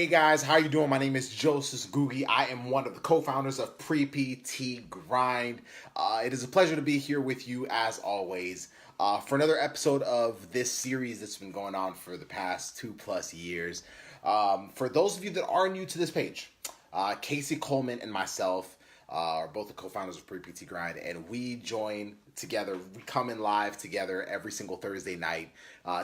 Hey guys, how you doing? My name is Joseph Googie. I am one of the co-founders of Pre-PT Grind. It is a pleasure to be here with you as always for another episode of this series that's been going on for the past 2+ years. For those of you that are new to this page, Casey Coleman and myself are both the co-founders of Pre-PT Grind, and we join together. We come in live together every single Thursday night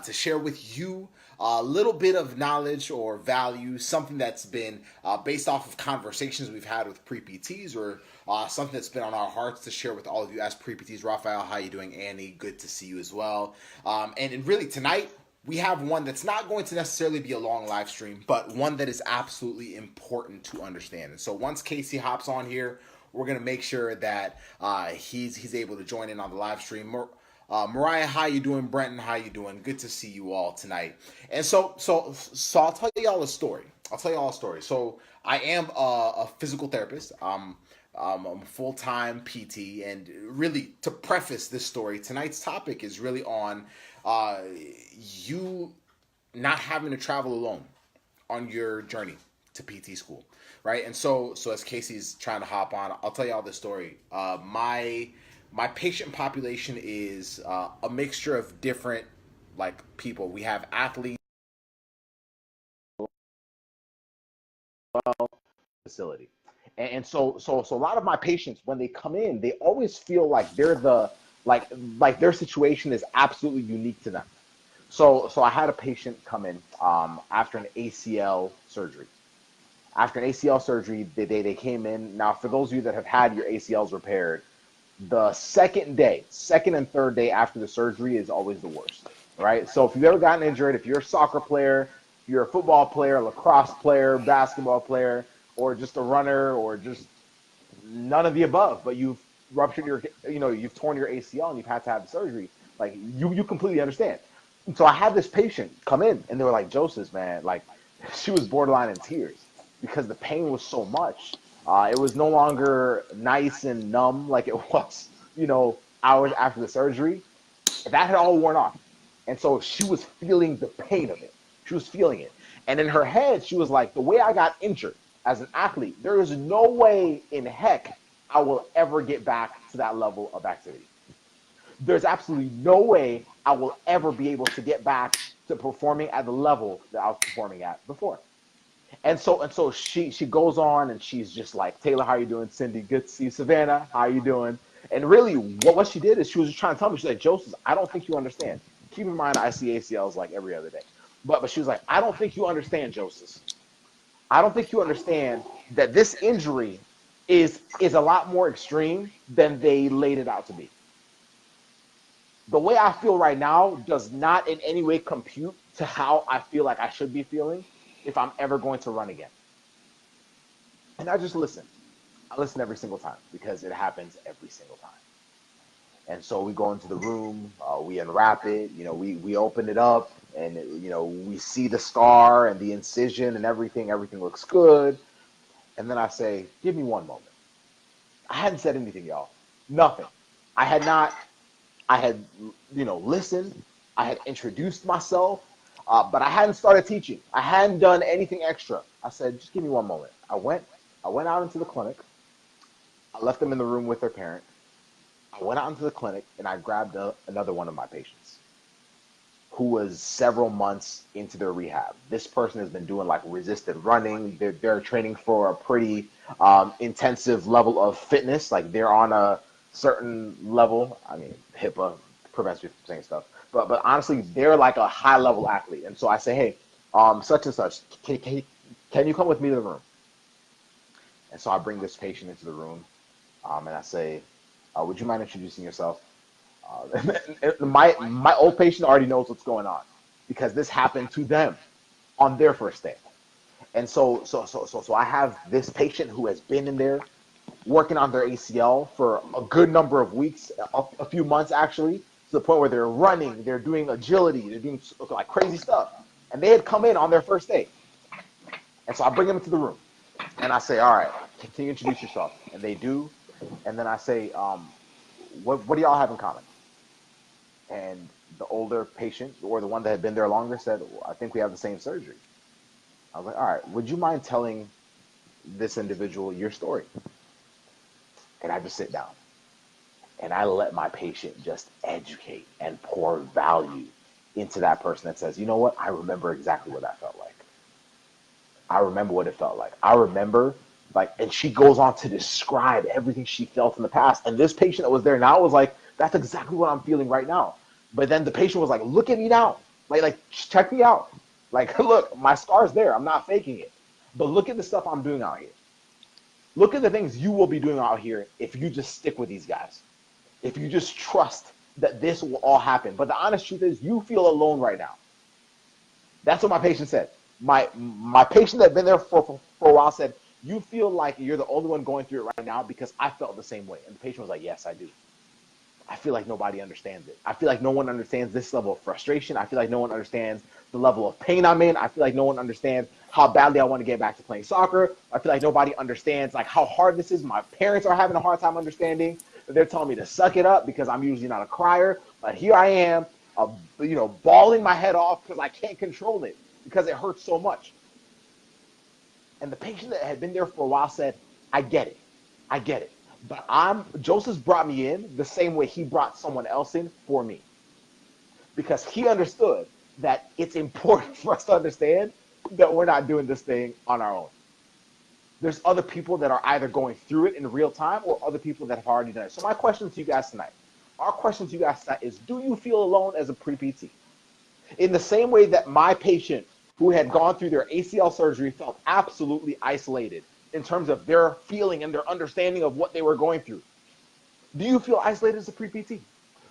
to share with you a little bit of knowledge or value, something that's been based off of conversations we've had with pre-PTs or something that's been on our hearts to share with all of you as pre-PTs. Raphael, how you doing? Annie, good to see you as well. And really tonight, we have one that's not going to necessarily be a long live stream, but one that is absolutely important to understand. And so once Casey hops on here, we're going to make sure that he's able to join in on the live stream. Mariah, how you doing? Brenton, how you doing? Good to see you all tonight. And so I'll tell y'all a story. So I am a physical therapist. I'm a full-time PT, and really to preface this story, tonight's topic is really on you not having to travel alone on your journey to PT school, right? And so as Casey's trying to hop on, I'll tell you all this story. My patient population is a mixture of different people. We have athletes, facility, and so a lot of my patients, when they come in, they always feel like they're like their situation is absolutely unique to them. So I had a patient come in after an ACL surgery. After an ACL surgery, they came in. Now, for those of you that have had your ACLs repaired, the second and third day after the surgery is always the worst, right? So if you've ever gotten injured, if you're a soccer player, if you're a football player, a lacrosse player, basketball player, or just a runner, or just none of the above, but you've ruptured you've torn your ACL and you've had to have the surgery, like you completely understand. So I had this patient come in and they were like, Joseph, man, like she was borderline in tears because the pain was so much. It was no longer nice and numb like it was, hours after the surgery. That had all worn off. And so she was feeling the pain of it. She was feeling it. And in her head, she was like, the way I got injured as an athlete, there is no way in heck I will ever get back to that level of activity. There's absolutely no way I will ever be able to get back to performing at the level that I was performing at before. And so she goes on and she's just like, Taylor, how you doing? Cindy, good to see you. Savannah, how you doing? And really what she did is she was just trying to tell me, she's like, Joseph, I don't think you understand. Keep in mind, I see ACLs like every other day. But she was like, I don't think you understand, Joseph. I don't think you understand that this injury is a lot more extreme than they laid it out to be. The way I feel right now does not in any way compute to how I feel like I should be feeling if I'm ever going to run again. And I just listen. I listen every single time because it happens every single time. And so we go into the room, we unwrap it, we open it up, and we see the scar and the incision and everything. Everything looks good. And then I say, give me one moment. I hadn't said anything, y'all. Nothing. I had listened. I had introduced myself, but I hadn't started teaching. I hadn't done anything extra. I said, just give me one moment. I went out into the clinic. I left them in the room with their parent. I went out into the clinic and I grabbed another one of my patients who was several months into their rehab. This person has been doing like resisted running. They're training for a pretty intensive level of fitness. Like they're on a certain level. I mean, HIPAA prevents me from saying stuff, but honestly, they're like a high level athlete. And so I say, hey, such and such, can you come with me to the room? And so I bring this patient into the room, and I say, would you mind introducing yourself? My old patient already knows what's going on because this happened to them on their first day. And so I have this patient who has been in there working on their ACL for a good number of weeks, a few months actually, to the point where they're running, they're doing agility, they're doing like crazy stuff. And they had come in on their first day. And so I bring them into the room and I say, all right, can you introduce yourself? And they do. And then I say, what do y'all have in common? And the older patient, or the one that had been there longer, said, well, I think we have the same surgery. I was like, all right, would you mind telling this individual your story? And I just sit down and I let my patient just educate and pour value into that person that says, you know what? I remember exactly what that felt like. I remember what it felt like. I remember, like, and she goes on to describe everything she felt in the past. And this patient that was there now was like, that's exactly what I'm feeling right now. But then the patient was like, look at me now. Like, check me out. Like, look, my scar's there. I'm not faking it. But look at the stuff I'm doing out here. Look at the things you will be doing out here if you just stick with these guys. If you just trust that this will all happen. But the honest truth is, you feel alone right now. That's what my patient said. My patient that had been there for a while said, you feel like you're the only one going through it right now because I felt the same way. And the patient was like, yes, I do. I feel like nobody understands it. I feel like no one understands this level of frustration. I feel like no one understands the level of pain I'm in. I feel like no one understands how badly I want to get back to playing soccer. I feel like nobody understands like how hard this is. My parents are having a hard time understanding. They're telling me to suck it up because I'm usually not a crier. But here I am, bawling my head off because I can't control it because it hurts so much. And the patient that had been there for a while said, I get it. I get it. But Joseph's brought me in the same way he brought someone else in for me. Because he understood that it's important for us to understand that we're not doing this thing on our own. There's other people that are either going through it in real time or other people that have already done it. So my question to you guys tonight, our question to you guys tonight is, do you feel alone as a pre-PT? In the same way that my patient who had gone through their ACL surgery felt absolutely isolated in terms of their feeling and their understanding of what they were going through. Do you feel isolated as a pre-PT?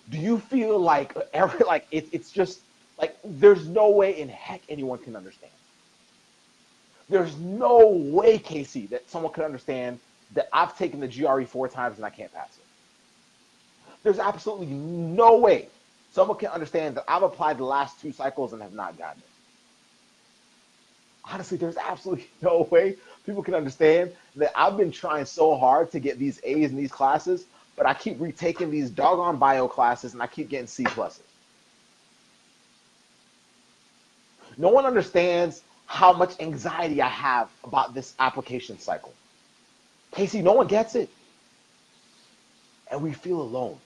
Do you feel like it's just like there's no way in heck anyone can understand? There's no way, Casey, that someone could understand that I've taken the GRE 4 times and I can't pass it. There's absolutely no way someone can understand that I've applied the last 2 cycles and have not gotten it. Honestly, there's absolutely no way people can understand that I've been trying so hard to get these A's in these classes, but I keep retaking these doggone bio classes and I keep getting C pluses. No one understands how much anxiety I have about this application cycle. Casey, no one gets it. And we feel alone.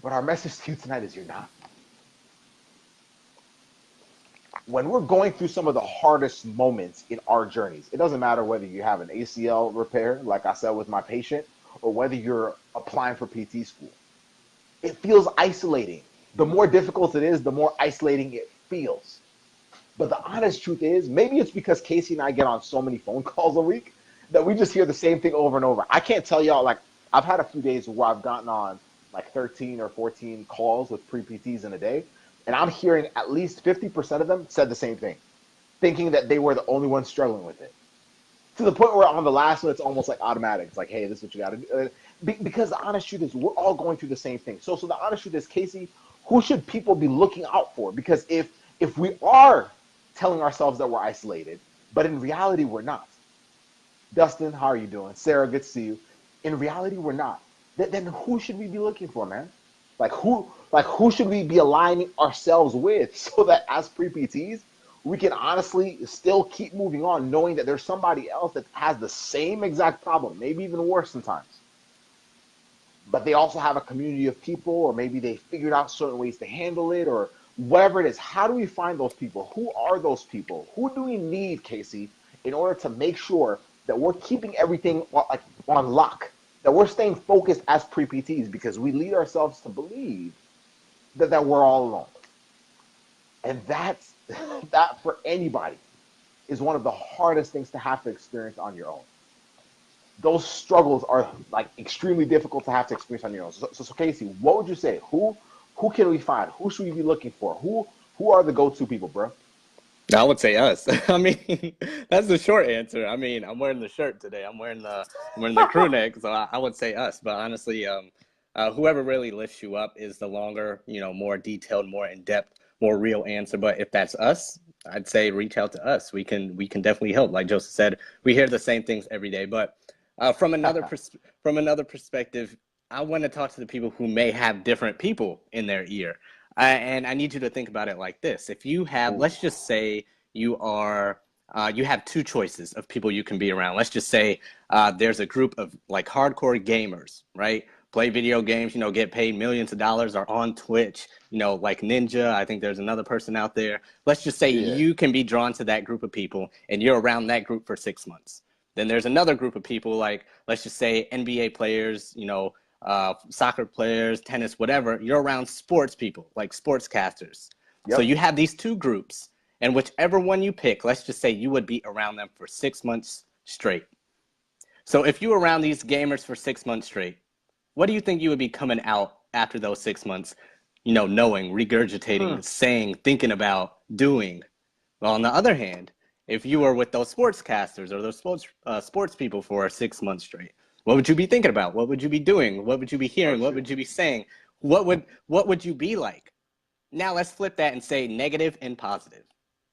But our message to you tonight is you're not. When we're going through some of the hardest moments in our journeys, it doesn't matter whether you have an ACL repair, like I said with my patient, or whether you're applying for PT school. It feels isolating. The more difficult it is, the more isolating it feels. But the honest truth is, maybe it's because Casey and I get on so many phone calls a week that we just hear the same thing over and over. I can't tell y'all, like, I've had a few days where I've gotten on like 13 or 14 calls with pre-PTs in a day, and I'm hearing at least 50% of them said the same thing, thinking that they were the only ones struggling with it. To the point where on the last one, it's almost like automatic. It's like, hey, this is what you got to do. Because the honest truth is, we're all going through the same thing. So the honest truth is, Casey, who should people be looking out for? Because if we are telling ourselves that we're isolated, but in reality, we're not. Dustin, how are you doing? Sarah, good to see you. In reality, we're not. Then who should we be looking for, man? Like who should we be aligning ourselves with so that as pre-PTs, we can honestly still keep moving on, knowing that there's somebody else that has the same exact problem, maybe even worse sometimes. But they also have a community of people, or maybe they figured out certain ways to handle it, or whatever it is. How do we find those people? Who are those people? Who do we need, Casey, in order to make sure that we're keeping everything on lock, that we're staying focused as pre-PTs, because we lead ourselves to believe that we're all alone. And that for anybody is one of the hardest things to have to experience on your own. Those struggles are like extremely difficult to have to experience on your own. So Casey, what would you say? Who can we find? Who should we be looking for? Who are the go-to people, bro? I would say us. I mean, that's the short answer. I mean, I'm wearing the shirt today. I'm wearing the crew neck, so I would say us. But honestly, whoever really lifts you up is the longer, more detailed, more in depth, more real answer. But if that's us, I'd say reach out to us. We can definitely help. Like Joseph said, we hear the same things every day. But from another perspective, I want to talk to the people who may have different people in their ear. And I need you to think about it like this. If you have, let's just say you are you have two choices of people you can be around. Let's just say there's a group of like hardcore gamers, right? Play video games, get paid millions of dollars, are on Twitch, like Ninja. I think there's another person out there. Let's just say Yeah. you can be drawn to that group of people and you're around that group for 6 months. Then there's another group of people, like, let's just say NBA players, soccer players, tennis, whatever. You're around sports people, like sportscasters. So Yep. you have these two groups, and whichever one you pick, let's just say you would be around them for 6 months straight. So if you were around these gamers for 6 months straight, what do you think you would be coming out after those 6 months, knowing, regurgitating, saying, thinking about, doing? Well, on the other hand, if you were with those sportscasters or those sports people for 6 months straight, what would you be thinking about? What would you be doing? What would you be hearing? What would you be saying? What would you be like? Now let's flip that and say negative and positive.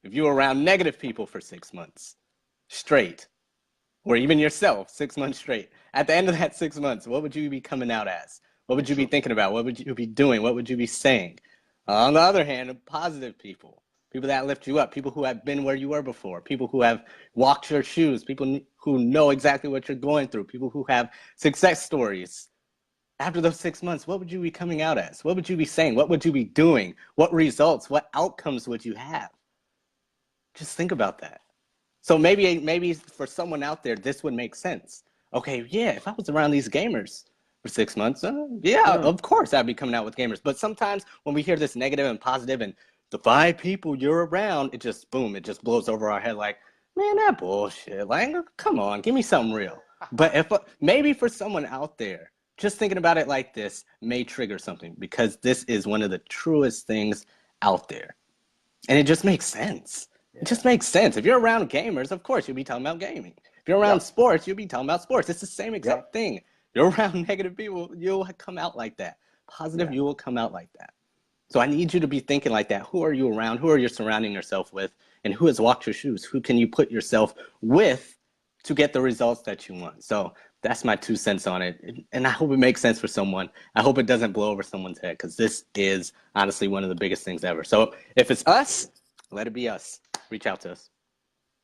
If you were around negative people for 6 months straight, or even yourself 6 months straight, at the end of that 6 months, what would you be coming out as? What would you be thinking about? What would you be doing? What would you be saying? On the other hand, positive people that lift you up, people who have been where you were before, people who have walked your shoes, people who know exactly what you're going through, people who have success stories. After those 6 months, what would you be coming out as? What would you be saying? What would you be doing? What results, what outcomes would you have? Just think about that. So maybe for someone out there, this would make sense. Okay, yeah, if I was around these gamers for 6 months, of course I'd be coming out with gamers. But sometimes when we hear this negative and positive and the 5 people you're around, it just blows over our head like, man, that bullshit. Like, come on, give me something real. But if maybe for someone out there, just thinking about it like this may trigger something, because this is one of the truest things out there. And it just makes sense. It just makes sense. If you're around gamers, of course, you'll be talking about gaming. If you're around sports, you'll be talking about sports. It's the same exact thing. You're around negative people, you'll come out like that. Positive, you will come out like that. So I need you to be thinking like that. Who are you around? Who are you surrounding yourself with? And who has walked your shoes? Who can you put yourself with to get the results that you want? So that's my 2 cents on it. And I hope it makes sense for someone. I hope it doesn't blow over someone's head, because this is honestly one of the biggest things ever. So if it's us, let it be us. Reach out to us.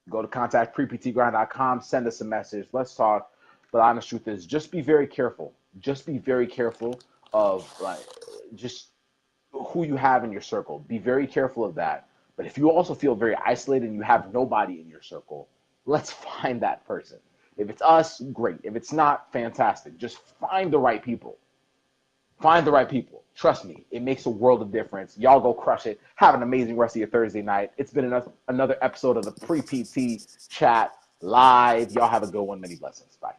Go to contactpreptgrind.com, send us a message. Let's talk. But the honest truth is, just be very careful. Just be very careful of just who you have in your circle. Be very careful of that. But if you also feel very isolated and you have nobody in your circle, let's find that person. If it's us, great. If it's not, fantastic. Just find the right people. Find the right people. Trust me, it makes a world of difference. Y'all go crush it. Have an amazing rest of your Thursday night. It's been another episode of the Pre-PT Chat Live. Y'all have a good one. Many blessings. Bye.